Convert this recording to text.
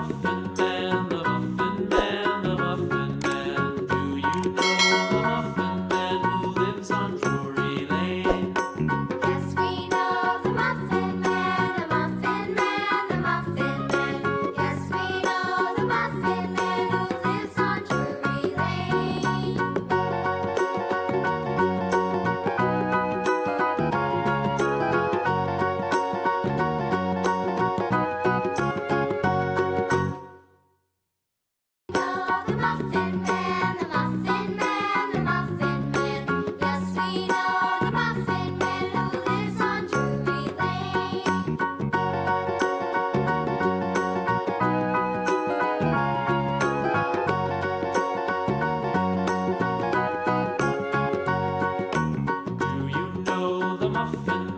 Muffin Man, the Muffin Man, the Muffin Man. Do you know the Muffin Man who lives on Drury Lane? Yes, we know the Muffin Man, the Muffin Man, the Muffin Man. Yes, we know the Muffin Man who lives on Drury Lane. Know the Muffin Man, the Muffin Man, the Muffin Man. Yes, we know the Muffin Man who lives on Drury Lane. Do you know the Muffin